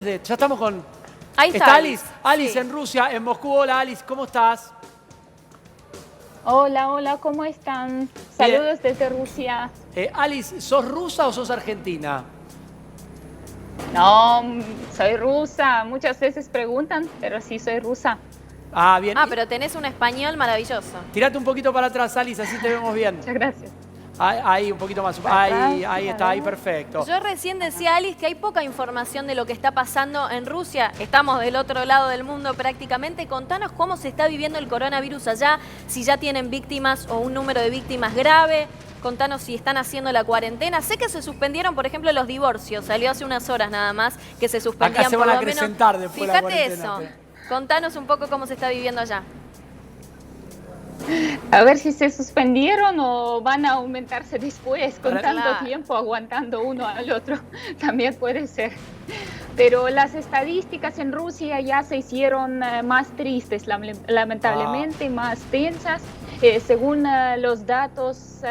Ya estamos con... Ahí está Alice. Alice Sí. en Rusia, en Moscú. Hola Alice, ¿cómo estás? Hola, hola, ¿cómo están? Saludos desde Rusia. Alice, ¿sos rusa o sos argentina? No, soy rusa. Muchas veces preguntan, pero sí soy rusa. Ah, bien. Ah, pero tenés un español maravilloso. Tirate un poquito para atrás, Alice, así te vemos bien. Muchas gracias. Ahí, un poquito más. Para Ahí, atrás, ahí a está, ahí ver. perfecto. Yo recién decía, Alice, que hay poca información de lo que está pasando en Rusia. Estamos del otro lado del mundo prácticamente. Contanos cómo se está viviendo el coronavirus allá, si ya tienen víctimas o un número de víctimas grave. Contanos si están haciendo la cuarentena. Sé que se suspendieron, por ejemplo, los divorcios. Salió hace unas horas nada más que se suspendían. Acá se por van a lo menos. acrecentar después la Fíjate cuarentena, eso. Contanos un poco cómo se está viviendo allá. A ver si se suspendieron o van a aumentarse después con Para- tanto Claro. tiempo aguantando uno al otro. También puede ser. Pero las estadísticas en Rusia ya se hicieron más tristes, lamentablemente, más tensas. Según los datos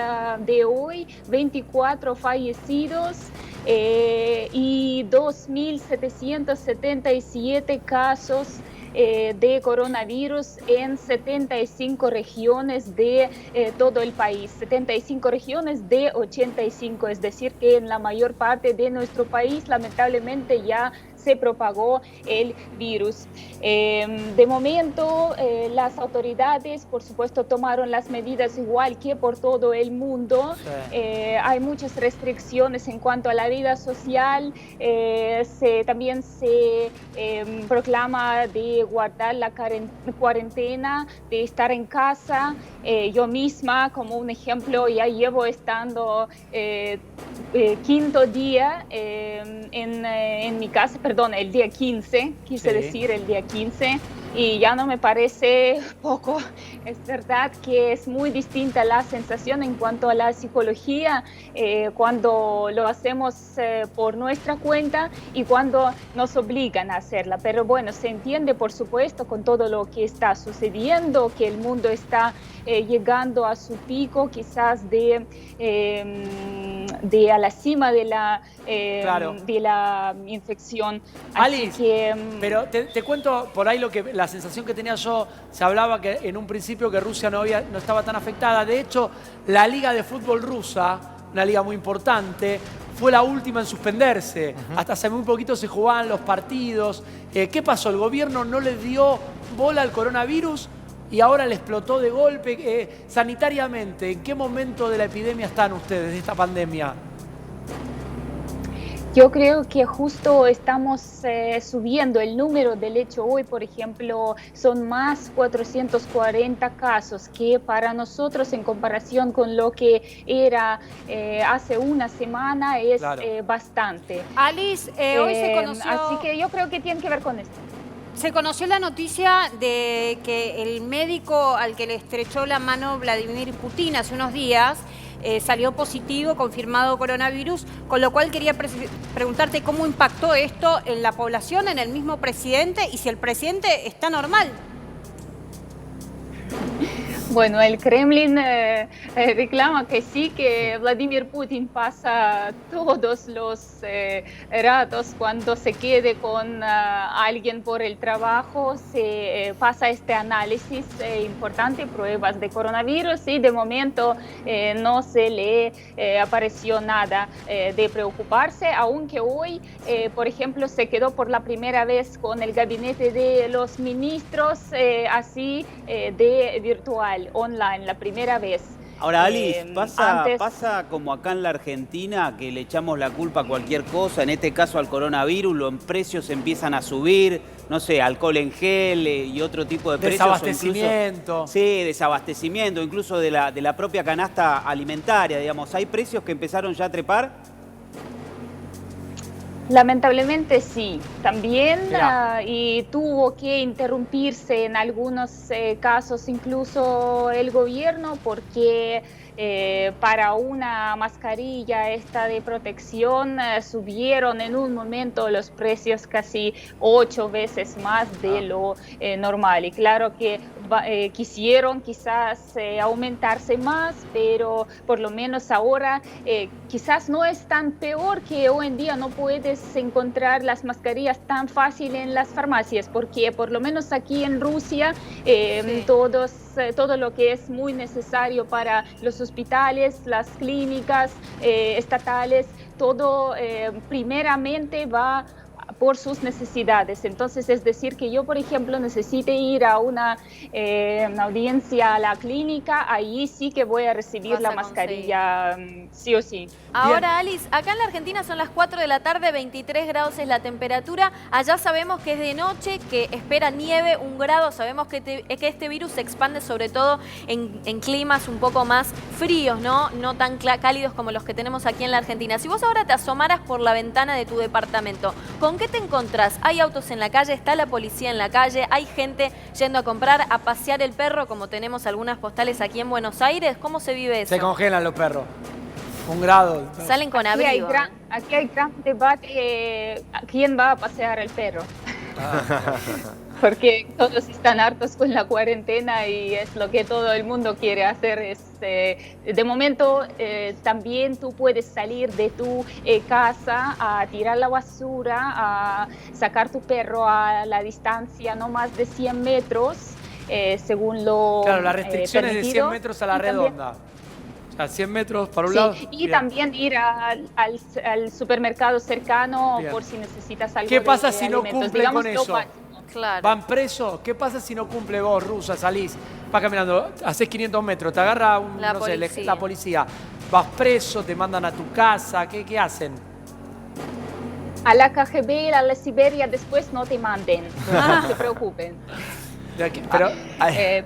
de hoy, 24 fallecidos y 2.777 casos de coronavirus en 75 regiones de todo el país, 75 regiones de 85, es decir que en la mayor parte de nuestro país lamentablemente ya se propagó el virus. De momento, las autoridades, por supuesto, tomaron las medidas igual que por todo el mundo. Sí. Hay muchas restricciones en cuanto a la vida social. También se proclama de guardar la cuarentena, de estar en casa. Yo misma, como un ejemplo, ya llevo estando quinto día en mi casa, perdón, el día 15, quise Sí. decir el día 15, y ya no me parece poco. Es verdad que es muy distinta la sensación en cuanto a la psicología cuando lo hacemos por nuestra cuenta y cuando nos obligan a hacerla. Pero bueno, se entiende, por supuesto, con todo lo que está sucediendo, que el mundo está llegando a su pico, quizás de a la cima de la, Claro. de la infección. Alice, Así que, pero te cuento por ahí la sensación que tenía yo. Se hablaba que en un principio que Rusia no estaba tan afectada. De hecho, la Liga de Fútbol rusa, una liga muy importante, fue la última en suspenderse. Hasta hace muy poquito se jugaban los partidos. ¿Qué pasó? ¿El gobierno no le dio bola al coronavirus y ahora le explotó de golpe? Sanitariamente, ¿en qué momento de la epidemia están ustedes, de esta pandemia? yo creo que justo estamos subiendo el número. Del hecho, hoy, por ejemplo, son más 440 casos, que para nosotros, en comparación con lo que era hace una semana, es Claro. bastante. Alice, hoy se conoció, Así que yo creo que tiene que ver con esto. se conoció la noticia de que el médico al que le estrechó la mano Vladimir Putin hace unos días salió positivo, confirmado coronavirus, con lo cual quería preguntarte cómo impactó esto en la población, en el mismo presidente, y si el presidente está normal. Bueno, el Kremlin reclama que sí, que Vladimir Putin pasa todos los ratos cuando se quede con alguien por el trabajo, se pasa este análisis importante, pruebas de coronavirus, y de momento no se le apareció nada de preocuparse, aunque hoy, por ejemplo, se quedó por la primera vez con el gabinete de los ministros así de virtual, online, la primera vez. Ahora, Alice, Antes- pasa como acá en la Argentina, que le echamos la culpa a cualquier cosa, en este caso al coronavirus, los precios empiezan a subir, no sé, alcohol en gel y otro tipo de precios. Desabastecimiento. Sí, desabastecimiento, incluso de la propia canasta alimentaria, digamos. ¿Hay precios que empezaron ya a trepar? Lamentablemente sí, también Mirá. y tuvo que interrumpirse en algunos casos incluso el gobierno, porque para una mascarilla esta de protección subieron en un momento los precios casi 8 veces más de lo normal, y claro que quisieron quizás aumentarse más, pero por lo menos ahora quizás no es tan peor que hoy en día no puedes encontrar las mascarillas tan fácil en las farmacias, porque por lo menos aquí en Rusia todo lo que es muy necesario para los hospitales, las clínicas estatales, todo primeramente va por sus necesidades. Entonces, es decir, que yo, por ejemplo, necesite ir a una audiencia a la clínica, ahí sí que voy a recibir la mascarilla sí o sí. Ahora, Alice, acá en la Argentina son las 4 de la tarde, 23 grados es la temperatura. Allá sabemos que es de noche, que espera nieve, 1 grado. Sabemos que este virus se expande sobre todo en climas un poco más fríos, ¿no? No tan cálidos como los que tenemos aquí en la Argentina. Si vos ahora te asomaras por la ventana de tu departamento, ¿con qué te encontrás? ¿Hay autos en la calle? ¿Está la policía en la calle? ¿Hay gente yendo a comprar, a pasear el perro, como tenemos algunas postales aquí en Buenos Aires? ¿Cómo se vive eso? Se congelan los perros. 1 grado. Salen con abrigo. Aquí hay gran debate quién va a pasear el perro. Porque todos están hartos con la cuarentena y es lo que todo el mundo quiere hacer. De momento también tú puedes salir de tu casa a tirar la basura, a sacar tu perro a la distancia no más de 100 metros, según lo Claro, la restricción es de 100 metros a la redonda. O sea, 100 metros para un lado. Y también ir al supermercado cercano por si necesitas algo. ¿Qué pasa de si no alimentos, cumple digamos, con eso? Claro. ¿Van presos? ¿Qué pasa si no cumple vos, rusa? Salís, vas caminando, haces 500 metros, te agarra la policía. Vas preso, te mandan a tu casa, ¿qué hacen? A la KGB, a la Siberia, después no te manden, no se preocupen.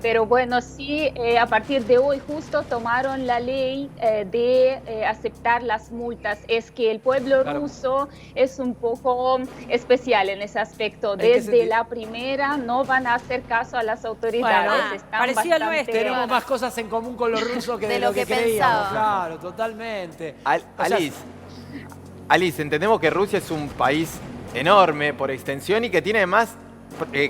Pero bueno, sí, a partir de hoy justo tomaron la ley de aceptar las multas. Es que el pueblo ruso es un poco especial en ese aspecto. Desde la primera no van a hacer caso a las autoridades. Parecía lo nuestro. Tenemos más cosas en común con los rusos que de lo que creíamos. Claro, totalmente. Alice, entendemos que Rusia es un país enorme por extensión y que tiene más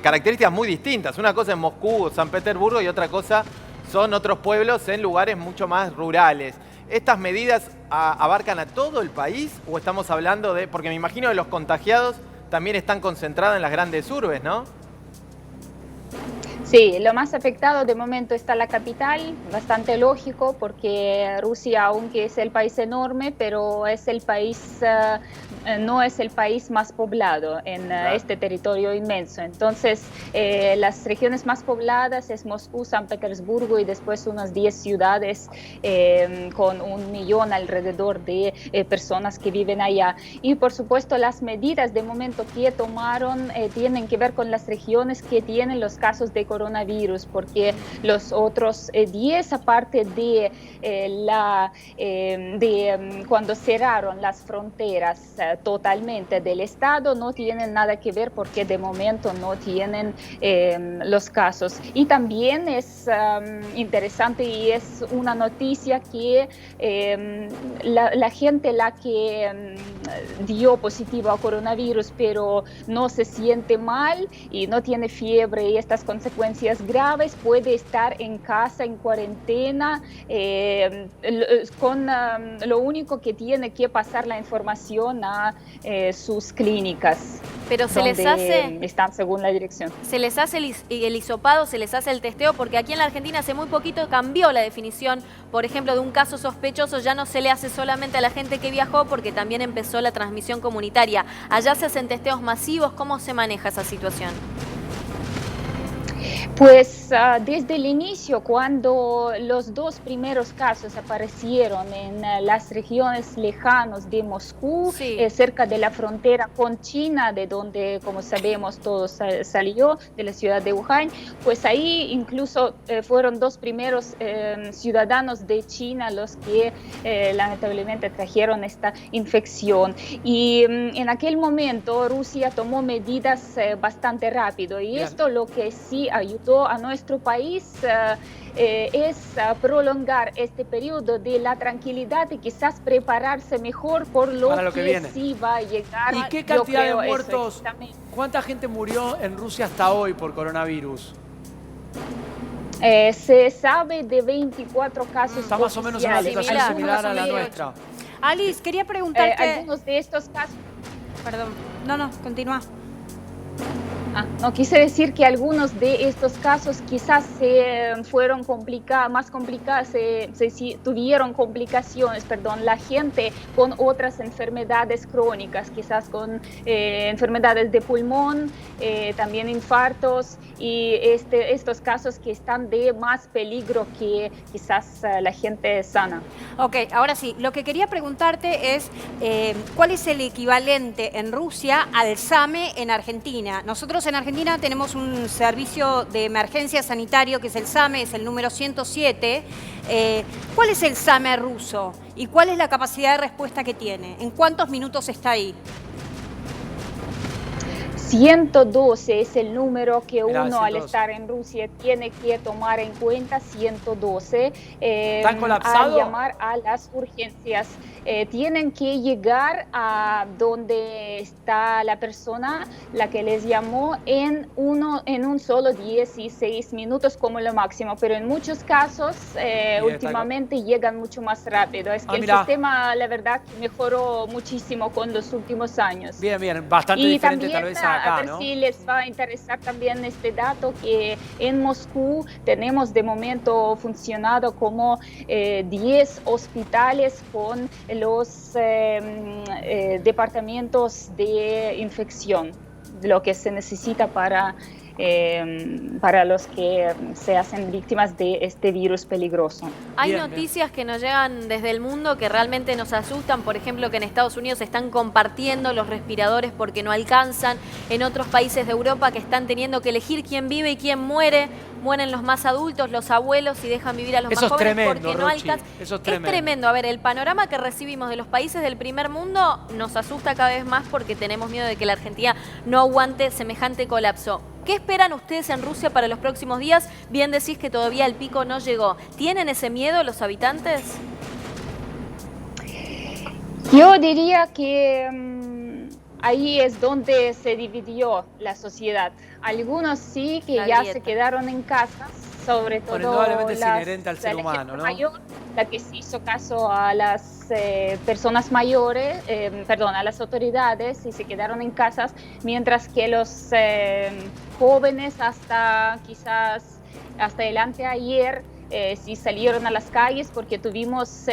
características muy distintas. Una cosa es Moscú o San Petersburgo y otra cosa son otros pueblos en lugares mucho más rurales. ¿Estas medidas abarcan a todo el país o estamos hablando de...? Porque me imagino que los contagiados también están concentrados en las grandes urbes, ¿no? Sí, lo más afectado de momento está la capital, bastante lógico porque Rusia, aunque es el país enorme, pero es el país, no es el país más poblado en este territorio inmenso. Entonces, las regiones más pobladas es Moscú, San Petersburgo y después unas 10 ciudades con 1 millón alrededor de personas que viven allá. Y por supuesto, las medidas de momento que tomaron tienen que ver con las regiones que tienen los casos de coronavirus, porque los otros 10, aparte de cuando cerraron las fronteras totalmente del Estado, no tienen nada que ver porque de momento no tienen los casos. Y también es interesante y es una noticia que la gente que dio positivo a coronavirus pero no se siente mal y no tiene fiebre y estas consecuencias graves, puede estar en casa, en cuarentena, con lo único que tiene que pasar la información a sus clínicas. Pero se les hace... están según la dirección. ¿Se les hace el hisopado, se les hace el testeo? Porque aquí en la Argentina hace muy poquito cambió la definición, por ejemplo, de un caso sospechoso, ya no se le hace solamente a la gente que viajó porque también empezó la transmisión comunitaria. Allá se hacen testeos masivos, ¿cómo se maneja esa situación? Pues desde el inicio, cuando los 2 primeros casos aparecieron en las regiones lejanas de Moscú, cerca de la frontera con China, de donde, como sabemos, todo salió, de la ciudad de Wuhan, pues ahí incluso fueron 2 primeros ciudadanos de China los que lamentablemente trajeron esta infección. Y en aquel momento Rusia tomó medidas bastante rápido y esto lo que sí ayudó a nuestro país es prolongar este periodo de la tranquilidad y quizás prepararse mejor por lo que sí va a llegar. ¿Y qué cantidad de muertos? ¿Cuánta gente murió en Rusia hasta hoy por coronavirus? Se sabe de 24 casos Está más o menos en una situación similar a la nuestra. Alice, quería preguntarte... algunos de estos casos... Perdón, no, continúa. No, quise decir que algunos de estos casos quizás fueron más complicados, tuvieron complicaciones, la gente con otras enfermedades crónicas, quizás con enfermedades de pulmón, también infartos, y estos casos que están de más peligro que quizás la gente sana. Ok, ahora sí, lo que quería preguntarte es ¿cuál es el equivalente en Rusia al SAME en Argentina? Nosotros en Argentina tenemos un servicio de emergencia sanitario que es el SAME, es el número 107. ¿Cuál es el SAME ruso y cuál es la capacidad de respuesta que tiene? ¿En cuántos minutos está ahí? 112 es el número que Mirá, uno 112. al estar en Rusia tiene que tomar en cuenta, 112. ¿Están colapsados? Al llamar a las urgencias. Tienen que llegar a donde está la persona, la que les llamó, en un solo 16 minutos como lo máximo, pero en muchos casos últimamente llegan mucho más rápido. Es que el mirá. sistema, la verdad, mejoró muchísimo con los últimos años. Bien, bastante Y diferente también, tal vez a acá, ver ¿no? si les va a interesar también este dato, que en Moscú tenemos de momento funcionado como 10 hospitales con los departamentos de infección, lo que se necesita para los que se hacen víctimas de este virus peligroso. Hay Bien, noticias que nos llegan desde el mundo que realmente nos asustan. Por ejemplo, que en Estados Unidos se están compartiendo los respiradores porque no alcanzan. En otros países de Europa que están teniendo que elegir quién vive y quién muere. Mueren los más adultos, los abuelos, y dejan vivir a los Eso más es jóvenes tremendo, porque no Rochi, alcanzan. eso es Es tremendo. tremendo. A ver, el panorama que recibimos de los países del primer mundo nos asusta cada vez más porque tenemos miedo de que la Argentina no aguante semejante colapso. ¿Qué esperan ustedes en Rusia para los próximos días? Bien decís que todavía el pico no llegó. ¿Tienen ese miedo los habitantes? Yo diría que ahí es donde se dividió la sociedad. Algunos sí que La ya grieta. se quedaron en casa, sobre todo indudablemente es inherente al ser la humano, gente ¿no? mayor, la que se hizo caso a las personas mayores, a las autoridades, y se quedaron en casas, mientras que los jóvenes quizás hasta el anteayer sí salieron a las calles, porque tuvimos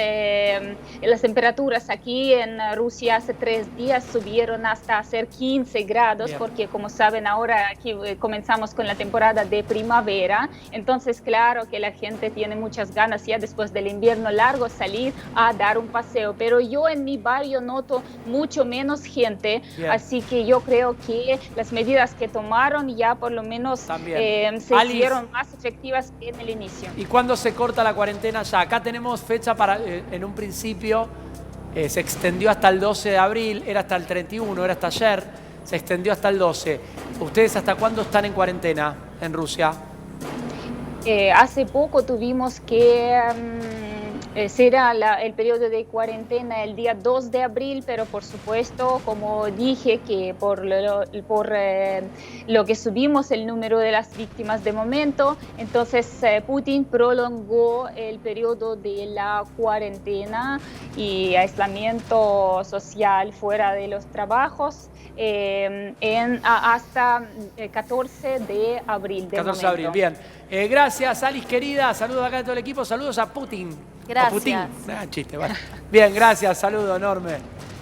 las temperaturas aquí en Rusia hace 3 días subieron hasta hacer 15 grados. Bien. Porque como saben ahora aquí comenzamos con la temporada de primavera, entonces claro que la gente tiene muchas ganas ya después del invierno largo salir a dar un paseo, pero yo en mi barrio noto mucho menos gente. Bien. Así que yo creo que las medidas que tomaron ya por lo menos se hicieron más efectivas que en el inicio. ¿Y cuándo se corta la cuarentena ya? Acá tenemos fecha para, en un principio, se extendió hasta el 12 de abril, era hasta el 31, era hasta ayer, se extendió hasta el 12. ¿Ustedes hasta cuándo están en cuarentena en Rusia? Hace poco tuvimos que será el periodo de cuarentena el día 2 de abril, pero por supuesto, como dije, que por lo que subimos el número de las víctimas de momento, entonces Putin prolongó el periodo de la cuarentena y aislamiento social fuera de los trabajos hasta el 14 de abril. 14 de abril, bien. Gracias, Alice, querida. Saludos acá de todo el equipo. Saludos a Putin. Gracias. A Putin. Chiste, vale. Bien, gracias. Saludo enorme.